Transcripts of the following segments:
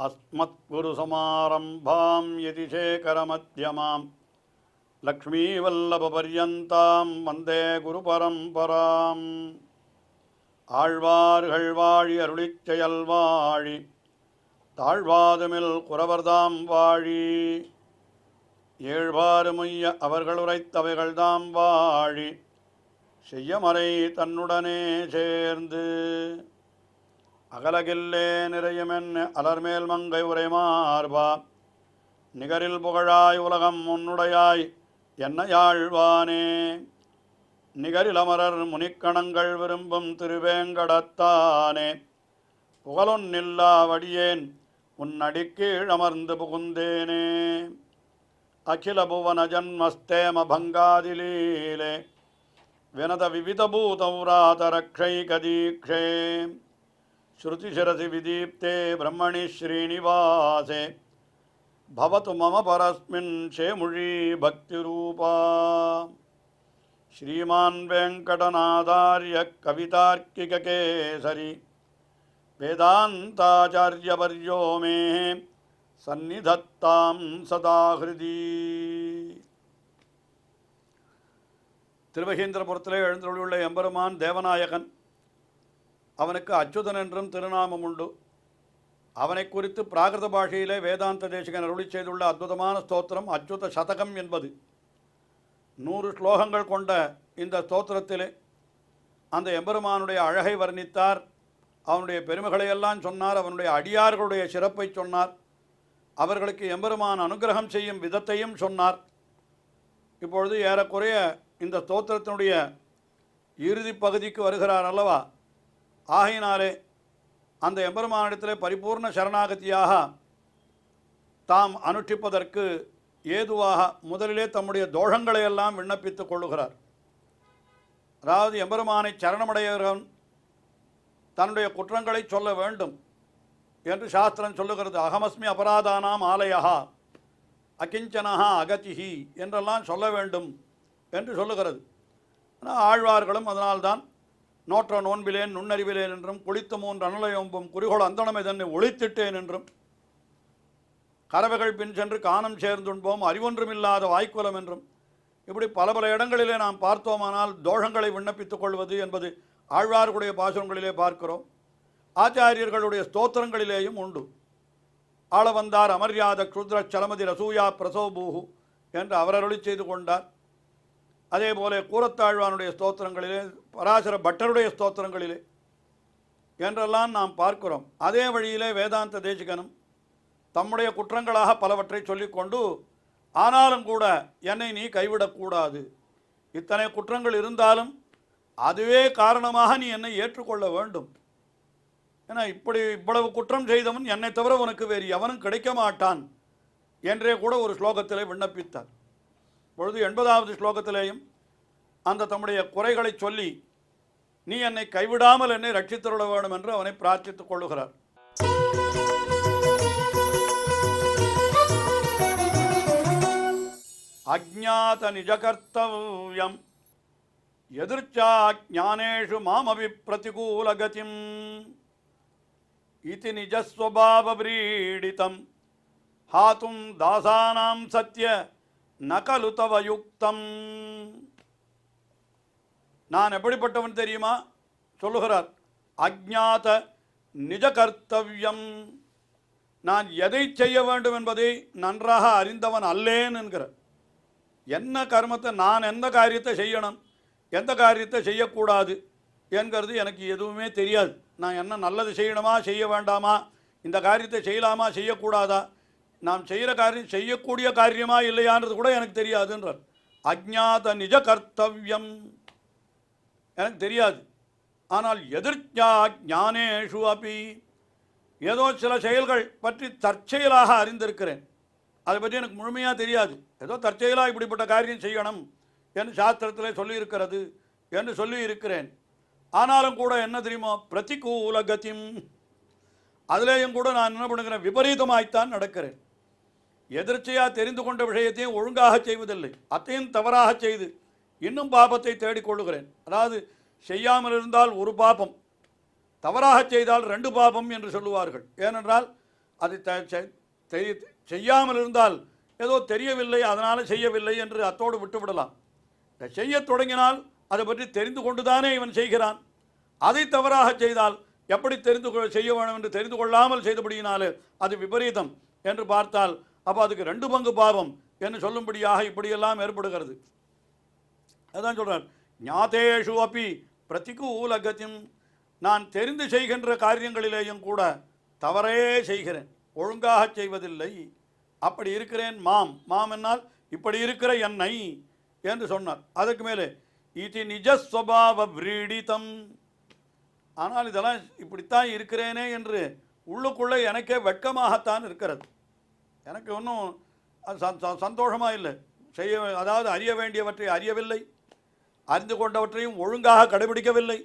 अस्मत्गुरुसमारम्भां यतिशेखरमध्यमां लक्ष्मीवल्लभपर्यन्तां वन्दे गुरुपरम्पराम् ஆழ்வார்கள் வாழி அருளிச் செயல் வாழி தாழ்வாதுமில் குறவர்தாம் வாழி ஏழ்வாறுமுய்ய அவர்கள் உரைத்தவைகள்தாம் வாழி செய்யமறை தன்னுடனே சேர்ந்து அகலகில்லே நிறையுமென் அலர்மேல் மங்கை உரைமார்பா நிகரில் புகழாய் உலகம் உன்னுடையாய் என்னையாழ்வானே நிகரில் அமரர் முனிக்கணங்கள் விரும்பும் திருவேங்கடத்தானே புகழொன்னில்லா வடியேன் உன்னடிக்கீழ் அமர்ந்து புகுந்தேனே அகில புவன ஜன்மஸ்தேம பங்காதிலீலே வினத விவிதபூதௌராதரக்ஷைகதீக்ஷே ஸ்ருதிசிரசி விதீப்தே பிரம்மணி ஸ்ரீனிவாசே பவது மம பரஸ்மின் சேமுழி பக்திரூபா श्रीमान् वेंकटनाथार्य कवितार्किककेसरी वेदान्ताचार्यवर्यो मे सन्निधत्तां सदा हृदि திருவகேந்திரபுரத்திலே எழுந்தருளியுள்ள எம்பெருமான் தேவநாயகன். அவனுக்கு அச்சுதன் என்றும் திருநாமம் உண்டு. அவனை குறித்து பிராகிருத பாஷையிலே வேதாந்த தேசிகன் அருளி செய்துள்ள அற்புதமான ஸ்தோத்திரம் அச்சுத சதகம் என்பது. 100 ஸ்லோகங்கள் கொண்ட இந்த ஸ்தோத்திரத்திலே அந்த எம்பெருமானுடைய அழகை வர்ணித்தார். அவனுடைய பெருமைகளையெல்லாம் சொன்னார். அவனுடைய அடியார்களுடைய சிறப்பை சொன்னார். அவர்களுக்கு எம்பெருமான் அனுகிரகம் செய்யும் விதத்தையும் சொன்னார். இப்பொழுது ஏறக்குறைய இந்த ஸ்தோத்திரத்தினுடைய இறுதி பகுதிக்கு வருகிறார் அல்லவா. ஆகையினாலே அந்த எம்பெருமானிடத்திலே பரிபூர்ண சரணாகதியாக தாம் அனுஷ்டிப்பதற்கு ஏதுவாக முதலிலே தம்முடைய தோஷங்களை எல்லாம் விண்ணப்பித்துக் கொள்ளுகிறார். அதாவது எம்பெருமானை சரணமடைகிறவன் தன்னுடைய குற்றங்களை சொல்ல வேண்டும் என்று சாஸ்திரம் சொல்லுகிறது. அகமஸ்மி அபராதானாம் ஆலயா அகிஞ்சனஹா அகதிஹி என்றெல்லாம் சொல்ல வேண்டும் என்று சொல்லுகிறது. ஆனால் ஆழ்வார்களும் அதனால்தான் நோற்ற நோன்பிலேன் நுண்ணறிவிலேன் என்றும் குளித்த 3 அனலையொம்பும் குறிகோள் அந்தனமை தன்னை ஒழித்திட்டேன் என்றும் கறவைகள் பின் சென்று காணம் சேர்ந்துண்போம் அறிவொன்றுமில்லாத வாய்க்குலம் என்றும் இப்படி பல பல இடங்களிலே நாம் பார்த்தோமானால் தோஷங்களை விண்ணப்பித்துக் கொள்வது என்பது ஆழ்வார்களுடைய பாசுரங்களிலே பார்க்கிறோம். ஆச்சாரியர்களுடைய ஸ்தோத்திரங்களிலேயும் உண்டு. ஆளவந்தார் அமர்யாத க்ஷுத்ர சலமதி ரசூயா பிரசோபூஹு என்று அவர் அருளி செய்து கொண்டார். அதே போல கூரத்தாழ்வானுடைய ஸ்தோத்திரங்களிலே பராசர பட்டருடைய ஸ்தோத்திரங்களிலே என்றெல்லாம் நாம் பார்க்கிறோம். அதே வழியிலே வேதாந்த தேசிகனும் தம்முடைய குற்றங்களாக பலவற்றை சொல்லிக்கொண்டு ஆனாலும் கூட என்னை நீ கைவிடக்கூடாது, இத்தனை குற்றங்கள் இருந்தாலும் அதுவே காரணமாக நீ என்னை ஏற்றுக்கொள்ள வேண்டும், ஏன்னா இவ்வளவு குற்றம் செய்தவன் என்னை தவிர உனக்கு வேறு எவனும் கிடைக்க மாட்டான் என்றே கூட ஒரு ஸ்லோகத்திலே விண்ணப்பித்தார். பொழுது 80வது ஸ்லோகத்திலேயும் அந்த தம்முடைய குறைகளை சொல்லி நீ என்னை கைவிடாமல் என்னை ரட்சித்தருள வேண்டும் என்று அவனை பிரார்த்தித்துக் கொள்ளுகிறார். அஜ்ஞாத நிஜகர்த்தவ்யம் எதிர்ச்சா ஞானேஷு மாமபி பிரதிகூலகதிம் இதி நிஜஸ்வபாவவ்ரீடிதம் ஹாத்தும் தாசானாம் சத்ய நகலு தவ யுக்தம். நான் எப்படிப்பட்டவன் தெரியுமா சொல்லுகிறார். அஜ்ஞாத நிஜகர்த்தவ்யம், நான் எதை செய்ய வேண்டும் என்பதை நன்றாக அறிந்தவன் அல்லேன் என்கிறார். என்ன கர்மத்தை நான் எந்த காரியத்தை செய்யணும் எந்த காரியத்தை செய்யக்கூடாது என்கிறது எனக்கு எதுவுமே தெரியாது. நான் என்ன நல்லது செய்யணுமா செய்ய வேண்டாமா, இந்த காரியத்தை செய்யலாமா செய்யக்கூடாதா, நாம் செய்கிற காரியம் செய்யக்கூடிய காரியமா இல்லையான்றது கூட எனக்கு தெரியாதுன்றார். அஜ்ஞாத நிஜ கர்த்தவ்யம் எனக்கு தெரியாது. ஆனால் எதிர்ச்சா ஞானேஷு அப்பி, ஏதோ சில செயல்கள் பற்றி தற்செயலாக அறிந்திருக்கிறேன், அதை பற்றி எனக்கு முழுமையாக தெரியாது. ஏதோ தற்செயலாக இப்படிப்பட்ட காரியம் செய்யணும் என்று சாஸ்திரத்தில் சொல்லியிருக்கிறது என்று சொல்லி இருக்கிறேன். ஆனாலும் கூட என்ன தெரியுமா, பிரதிகூல கதிம், அதிலேயும் கூட நான் என்ன பண்ணுகிறேன், விபரீதமாய்த்தான் நடக்கிறேன். எதிர்ச்சையாக தெரிந்து கொண்ட விஷயத்தையும் ஒழுங்காக செய்வதில்லை, அத்தையும் தவறாக செய்து இன்னும் பாபத்தை தேடிக்கொள்ளுகிறேன். அதாவது செய்யாமல் இருந்தால் ஒரு பாபம், தவறாக செய்தால் 2 பாபம் என்று சொல்லுவார்கள். ஏனென்றால் அதை செய்யாமல் இருந்தால் ஏதோ தெரியவில்லை அதனால் செய்யவில்லை என்று அத்தோடு விட்டுவிடலாம். செய்ய தொடங்கினால் அதை பற்றி தெரிந்து கொண்டுதானே இவன் செய்கிறான். அதை தவறாக செய்தால் எப்படி செய்ய வேண்டும் என்று தெரிந்து கொள்ளாமல் செய்தபடியினாலே அது விபரீதம் என்று பார்த்தால் அப்போ அதுக்கு 2 பங்கு பாவம் என்று சொல்லும்படியாக இப்படியெல்லாம் ஏற்படுகிறது. அதான் சொல்கிறார், ஞாதேஷு அப்பி பிரதிகூலகத்தின், நான் தெரிந்து செய்கின்ற காரியங்களிலேயும் கூட தவறே செய்கிறேன், ஒழுங்காக செய்வதில்லை. அப்படி இருக்கிறேன். மாம் என்னால் இப்படி இருக்கிற என்னை என்று சொன்னார். அதுக்கு மேலே இது நிஜஸ்வபாவ விரீடிதம், ஆனால் இதெல்லாம் இப்படித்தான் இருக்கிறேனே என்று உள்ளுக்குள்ளே எனக்கே வெட்கமாகத்தான் இருக்கிறது. எனக்கு ஒன்றும் சந்தோஷமாக இல்லை. அதாவது அறிய வேண்டியவற்றை அறியவில்லை, அறிந்து கொண்டவற்றையும் ஒழுங்காக கடைபிடிக்கவில்லை.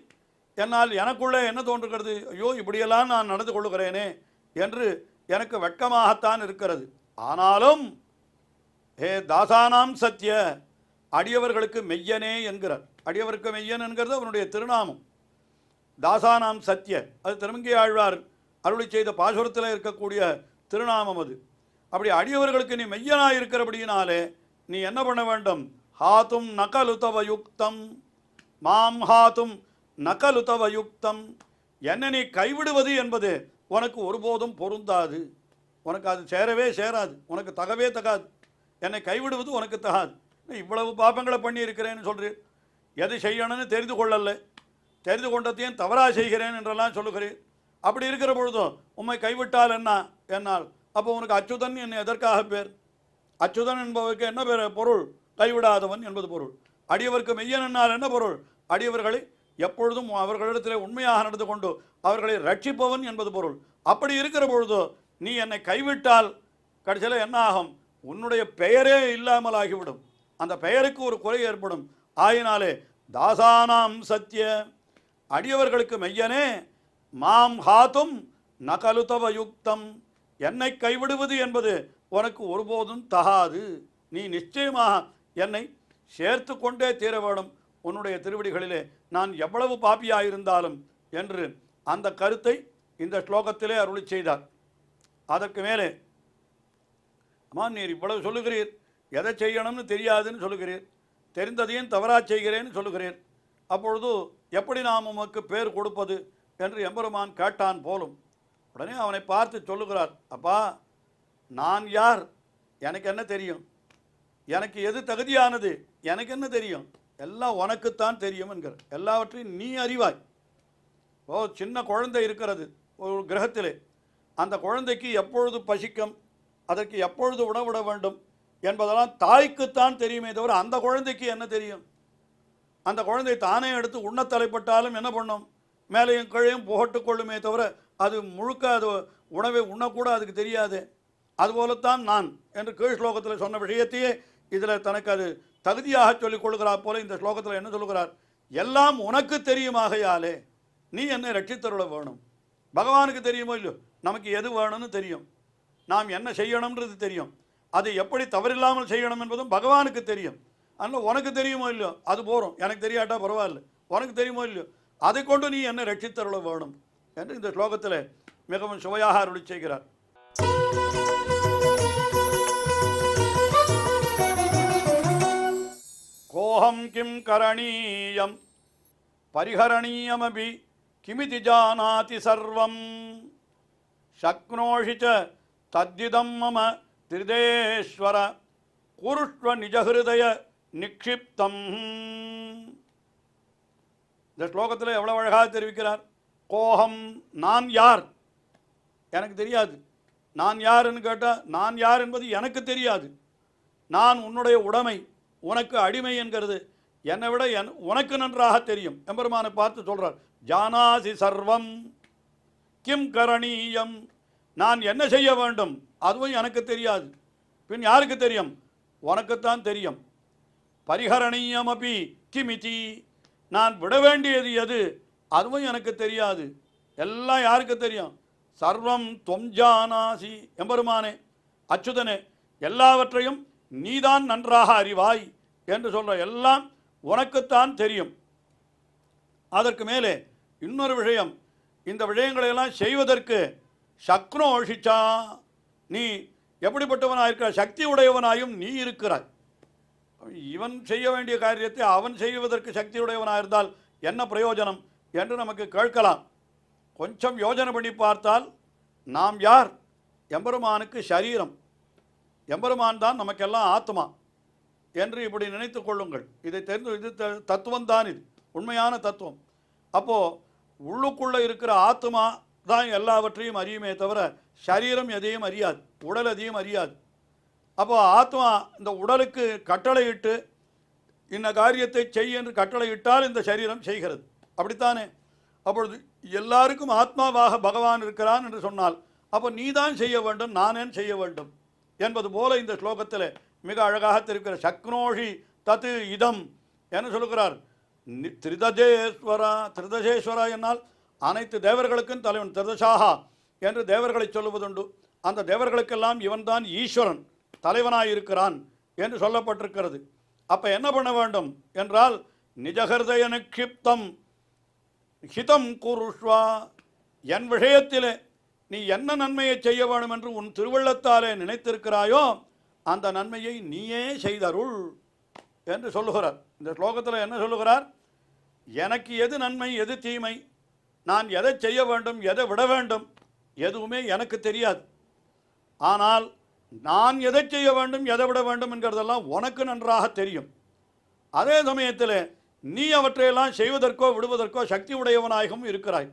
என்னால் எனக்குள்ளே என்ன தோன்றுகிறது, ஐயோ இப்படியெல்லாம் நான் நடந்து கொள்ளுகிறேனே என்று எனக்கு வெட்கமாகத்தான் இருக்கிறது. ஆனாலும் ஹே தாசானாம் சத்திய, அடியவர்களுக்கு மெய்யனே என்கிறார். அடியவருக்கு மெய்யன் என்கிறது அவனுடைய திருநாமம். தாசானாம் சத்திய, அது திருமங்கை ஆழ்வார் அருளி செய்த பாசுரத்தில் இருக்கக்கூடிய திருநாமம் அது. அப்படி அடியவர்களுக்கு நீ மெய்யனாக இருக்கிறபடியினாலே நீ என்ன பண்ண வேண்டும், ஹாத்தும் நகலுதவயுக்தம், மாம் ஹாத்தும் நகலுதவயுக்தம், என்னை நீ கைவிடுவது என்பது உனக்கு ஒருபோதும் பொருந்தாது, உனக்கு அது சேரவே சேராது, உனக்கு தகவே தகாது. என்னை கைவிடுவது உனக்கு தகாது. இவ்வளவு பாப்பங்களை பண்ணி இருக்கிறேன்னு சொல்கிறேன், எது செய்யணும்னு தெரிந்து கொள்ளலை, தெரிந்து கொண்டதையும் தவறாக செய்கிறேன் என்றெல்லாம் சொல்லுகிறேன். அப்படி இருக்கிற பொழுதும் உம்மை கைவிட்டால் என்ன என்னால், அப்போ உனக்கு அச்சுதன் என்ன எதற்காக பேர்? அச்சுதன் என்பவருக்கு என்ன பேர் பொருள்? கைவிடாதவன் என்பது பொருள். அடியவருக்கு மெய்யன் என்னால் என்ன பொருள்? அடியவர்களை எப்பொழுதும் அவர்களிடத்தில் உண்மையாக நடந்து கொண்டு அவர்களை ரட்சிப்பவன் என்பது பொருள். அப்படி இருக்கிற பொழுதோ நீ என்னை கைவிட்டால் கடைசியில் என்ன ஆகும், உன்னுடைய பெயரே இல்லாமல் ஆகிவிடும், அந்த பெயருக்கு ஒரு குறை ஏற்படும். ஆயினாலே தாசானாம் சத்திய, அடியவர்களுக்கு மெய்யனே, மாம் ஹாத்தும் நகலுதவயுக்தம், என்னை கைவிடுவது என்பது உனக்கு ஒருபோதும் தகாது. நீ நிச்சயமாக என்னை சேர்த்து கொண்டே தீர வேணும் உன்னுடைய திருவடிகளிலே, நான் எவ்வளவு பாப்பியாயிருந்தாலும் என்று அந்த கருத்தை இந்த ஸ்லோகத்திலே அருளி செய்தார். அதற்கு மேலே, அம்மா நீர் இவ்வளவு சொல்லுகிறீர், எதை செய்யணும்னு தெரியாதுன்னு சொல்லுகிறீர், தெரிந்ததையும் தவறாக செய்கிறேன்னு சொல்லுகிறீர், அப்பொழுது எப்படி நாம் உமக்கு பேர் கொடுப்பது என்று எம்பெருமான் கேட்டான் போலும். உடனே அவனை பார்த்து சொல்லுகிறார், அப்பா நான் யார், எனக்கு என்ன தெரியும், எனக்கு எது தகுதியானது எனக்கு என்ன தெரியும், எல்லாம் உனக்குத்தான் தெரியும் என்கிற, எல்லாவற்றையும் நீ அறிவாய். சின்ன குழந்தை இருக்கிறது ஒரு கிரகத்திலே, அந்த குழந்தைக்கு எப்பொழுது பசிக்கும், அதற்கு எப்பொழுது உணவிட வேண்டும் என்பதெல்லாம் தாய்க்குத்தான் தெரியுமே தவிர அந்த குழந்தைக்கு என்ன தெரியும்? அந்த குழந்தை தானே எடுத்து உண்ண தலைப்பட்டாலும் என்ன பண்ணும், மேலையும் கீழையும் புகட்டு கொள்ளுமே தவிர அது முழுக்க அது உணவை உண்ணக்கூட அதுக்கு தெரியாது. அதுபோலத்தான் நான் என்று கீழ் ஸ்லோகத்தில் சொன்ன விஷயத்தையே இதில் தனக்கு அது தகுதியாக சொல்லிக் கொள்கிறார் போல இந்த ஸ்லோகத்தில் என்ன சொல்லுகிறார், எல்லாம் உனக்கு தெரியுமாகையாலே நீ என்னை ரட்சித்தருள வேணும். பகவானுக்கு தெரியுமோ இல்லையோ, நமக்கு எது வேணும்னு தெரியும், நாம் என்ன செய்யணும்ன்றது தெரியும், அது எப்படி தவறில்லாமல் செய்யணும் என்பதும் பகவானுக்கு தெரியும். அதனால் உனக்கு தெரியுமோ இல்லையோ அது போகிறோம், எனக்கு தெரியாட்டா பரவாயில்ல, உனக்கு தெரியுமோ இல்லையோ அதை கொண்டு நீ என்னை ரட்சித்தருள வேணும் என்று இந்த ஸ்லோகத்தில் மிகவும் சுவையாக அருளி செய்கிறார். கோஹம் கிம் கரணீயம் பரிஹரணீயமபி கிமிதி ஜானாதி சர்வம் சக்னோஷி ச தத்திதம் மம திரிதேஸ்வர குருஷ்வ நிஜஹிருதய நிக்ஷிப்தம். இந்த ஸ்லோகத்தில் எவ்வளோ அழகாக தெரிவிக்கிறார். கோஹம், நான் யார் எனக்கு தெரியாது. நான் யாருன்னு கேட்டால் நான் யார் என்பது எனக்கு தெரியாது. நான் உன்னுடைய உடைமை, உனக்கு அடிமை என்கிறது என்னை விட உனக்கு நன்றாக தெரியும். எம்பெருமானை பார்த்து சொல்கிறார், ஜானாசி சர்வம் கிம் கரணீயம், நான் என்ன செய்ய வேண்டும் அதுவும் எனக்கு தெரியாது. பின் யாருக்கு தெரியும்? உனக்குத்தான் தெரியும். பரிஹரணீயம் அப்படி கிமிதி, நான் விட வேண்டியது எது அதுவும் எனக்கு தெரியாது. எல்லாம் யாருக்கு தெரியும்? சர்வம் தொம் ஜானாசி, எம்பெருமானே அச்சுதனே எல்லாவற்றையும் நீதான் நன்றாக அறிவாய் என்று சொல்கிற, எல்லாம் உனக்குத்தான் தெரியும். அதற்கு மேலே இன்னொரு விஷயம், இந்த விஷயங்களையெல்லாம் செய்வதற்கு சக்னோஷிச்சா, நீ எப்படிப்பட்டவனாயிருக்கிறாய்? சக்தி உடையவனாயும் நீ இருக்கிறாய். இவன் செய்ய வேண்டிய காரியத்தை அவன் செய்வதற்கு சக்தி உடையவனாயிருந்தால் என்ன பிரயோஜனம் என்று நமக்கு கேட்கலாம். கொஞ்சம் யோஜனை பண்ணி பார்த்தால் நாம் யார்? எம்பெருமானுக்கு சரீரம், எம்பெருமான் தான் நமக்கெல்லாம் ஆத்மா என்று இப்படி நினைத்து கொள்ளுங்கள். இதை தெரிந்து, இது தத்துவம்தான், இது உண்மையான தத்துவம். அப்போது உள்ளுக்குள்ளே இருக்கிற ஆத்மா தான் எல்லாவற்றையும் அறியுமே தவிர சரீரம் எதையும் அறியாது, உடல் எதையும் அறியாது. அப்போ ஆத்மா இந்த உடலுக்கு கட்டளையிட்டு இந்த காரியத்தை செய் என்று கட்டளையிட்டால் இந்த சரீரம் செய்கிறது, அப்படித்தானே? அப்பொழுது எல்லாருக்கும் ஆத்மாவாக பகவான் இருக்கிறான் என்று சொன்னால் அப்போ நீ தான் செய்ய வேண்டும், நானேன் செய்ய வேண்டும் என்பது போல இந்த ஸ்லோகத்தில் மிக அழகாக தெரிவிக்கிற சக்னோஷி தத்து இதம் என்ன சொல்லுகிறார்? திரிதஜேஸ்வரா. திரிதஜேஸ்வரா என்னால் அனைத்து தேவர்களுக்கும் தலைவன், திருதசாகா என்று தேவர்களை சொல்லுவதுண்டு. அந்த தேவர்களுக்கெல்லாம் இவன்தான் ஈஸ்வரன், தலைவனாயிருக்கிறான் என்று சொல்லப்பட்டிருக்கிறது. அப்போ என்ன பண்ண வேண்டும் என்றால், நிஜஹிருதய நிக்ஷிப்தம் ஹிதம் குருஷ்வா, என் விஷயத்திலே நீ என்ன நன்மையை செய்ய வேண்டும் என்று உன் திருவள்ளத்தாலே நினைத்திருக்கிறாயோ அந்த நன்மையை நீயே செய்தருள் என்று சொல்லுகிறார். இந்த ஸ்லோகத்தில் என்ன சொல்லுகிறார்? எனக்கு எது நன்மை எது தீமை, நான் எதை செய்ய வேண்டும் எதை விட வேண்டும் எதுவுமே எனக்கு தெரியாது. ஆனால் நான் எதை செய்ய வேண்டும் எதை விட வேண்டும் என்கிறதெல்லாம் உனக்கு நன்றாக தெரியும். அதே சமயத்தில் நீ அவற்றையெல்லாம் செய்வதற்கோ விடுவதற்கோ சக்தி உடையவனாகவும் இருக்கிறாய்.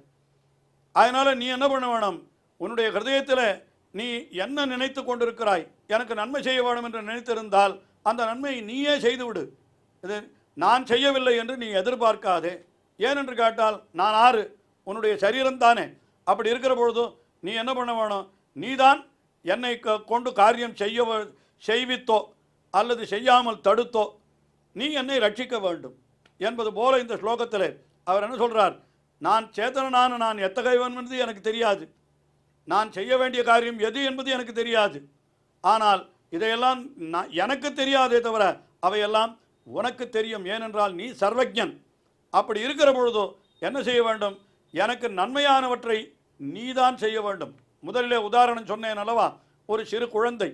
அதனால் நீ என்ன பண்ண வேணும்? உன்னுடைய ஹிருதயத்தில் நீ என்ன நினைத்து கொண்டிருக்கிறாய், எனக்கு நன்மை செய்ய வேண்டும் என்று நினைத்திருந்தால் அந்த நன்மையை நீயே செய்துவிடு. இது நான் செய்யவில்லை என்று நீ எதிர்பார்க்காதே. ஏனென்று கேட்டால் நான் ஆறு? உன்னுடைய சரீரம்தானே. அப்படி இருக்கிற பொழுது நீ என்ன பண்ண வேணும்? நீதான் என்னை கொண்டு காரியம் செய்வித்தோ அல்லது செய்யாமல் தடுத்தோ நீ என்னை ரட்சிக்க வேண்டும் என்பது போல இந்த ஸ்லோகத்தில் அவர் என்ன சொல்கிறார்? நான் சேத்தனான நான் எத்தகையவன் என்பது எனக்கு தெரியாது, நான் செய்ய வேண்டிய காரியம் எது என்பது எனக்கு தெரியாது. ஆனால் இதையெல்லாம் எனக்கு தெரியாதே தவிர அவையெல்லாம் உனக்கு தெரியும். ஏனென்றால் நீ சர்வஜன். அப்படி இருக்கிற பொழுதோ என்ன செய்ய வேண்டும்? எனக்கு நன்மையானவற்றை நீதான் செய்ய வேண்டும். முதலிலே உதாரணம் சொன்னேன் அல்லவா? ஒரு சிறு குழந்தை,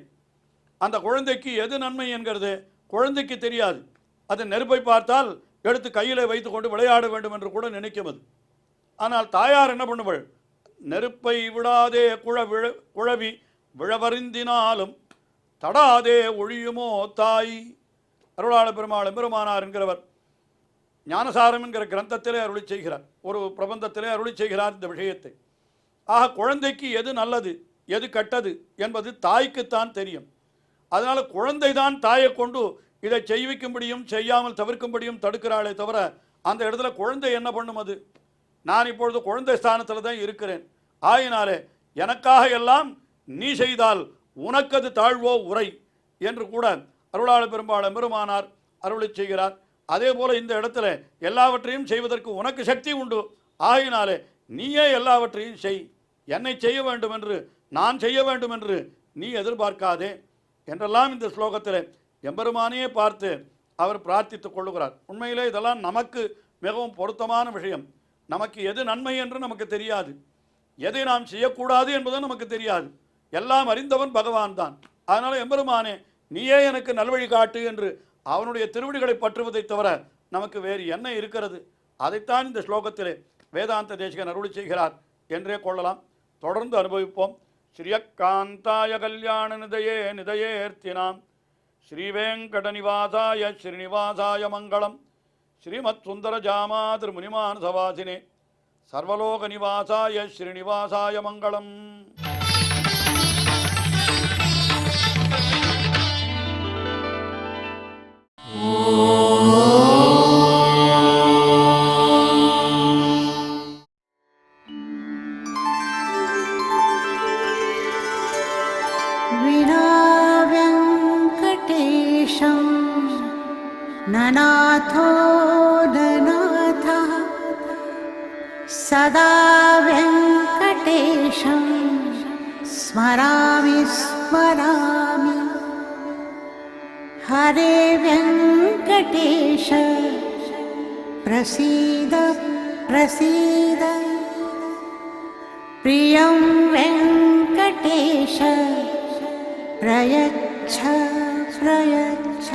அந்த குழந்தைக்கு எது நன்மை என்கிறது குழந்தைக்கு தெரியாது. அது நெருப்பை பார்த்தால் எடுத்து கையில் வைத்து கொண்டு விளையாட வேண்டும் என்று கூட நினைக்கும். ஆனால் தாயார் என்ன பண்ணுவள்? நெருப்பை விடாதே குழவி விழவறிந்தினாலும் தடாதே ஒழியுமோ தாய். அருளாள பெருமாள் எம்பெருமானார் என்கிறவர் ஞானசாரம் என்கிற கிரந்தத்திலே அருளி செய்கிறார், ஒரு பிரபந்தத்திலே அருளி செய்கிறார் இந்த விஷயத்தை. ஆக குழந்தைக்கு எது நல்லது எது கெட்டது என்பது தாய்க்குத்தான் தெரியும். அதனால் குழந்தை தான் தாயை கொண்டு இதை செய்விக்கும்படியும் செய்யாமல் தவிர்க்கும்படியும் தடுக்கிறாளே தவிர அந்த இடத்துல குழந்தை என்ன பண்ணும்? அது நான் இப்பொழுது குழந்தை ஸ்தானத்தில் தான் இருக்கிறேன், ஆயினாலே எனக்காக எல்லாம் நீ செய்தால் உனக்கு அது தாழ்வோ உரை என்று கூட அருளாள பெரும்பாள் எம்பெருமானார் அருளி செய்கிறார். அதே போல் இந்த இடத்துல எல்லாவற்றையும் செய்வதற்கு உனக்கு சக்தி உண்டு, ஆயினாலே நீயே எல்லாவற்றையும் செய், என்னை செய்ய வேண்டும் என்று நான் செய்ய வேண்டும் என்று நீ எதிர்பார்க்காதே என்றெல்லாம் இந்த ஸ்லோகத்தில் எம்பெருமானையே பார்த்து அவர் பிரார்த்தித்துக் கொள்ளுகிறார். உண்மையிலே இதெல்லாம் நமக்கு மிகவும் பொருத்தமான விஷயம். நமக்கு எது நன்மை என்று நமக்கு தெரியாது, எதை நாம் செய்யக்கூடாது என்பதும் நமக்கு தெரியாது. எல்லாம் அறிந்தவன் பகவான் தான். அதனால் எம்பெருமானே நீயே எனக்கு நல்வழி காட்டு என்று அவனுடைய திருவடிகளை பற்றுவதை தவிர நமக்கு வேறு என்ன இருக்கிறது? அதைத்தான் இந்த ஸ்லோகத்திலே வேதாந்த தேசிகன் அருளி செய்கிறார் என்றே கொள்ளலாம். தொடர்ந்து அனுபவிப்போம். ஸ்ரீயக்காந்தாய கல்யாண நிதயே நிதயேர்த்தினாம் ஸ்ரீவேங்கடநிவாசாய ஸ்ரீனிவாசாய மங்களம். ஸ்ரீமத் சுந்தர ஜாமாதிர் முனிமான் சவாசினே சர்வலோக நிவாசாய ஸ்ரீனிவாசாய மங்களம். ननाथो ननाथः सदा वेङ्कटेशं स्मरामि स्मरामि. हरे वेङ्कटेश प्रसीद प्रसीद. प्रियं वेङ्कटेश प्रयच्छ प्रयच्छ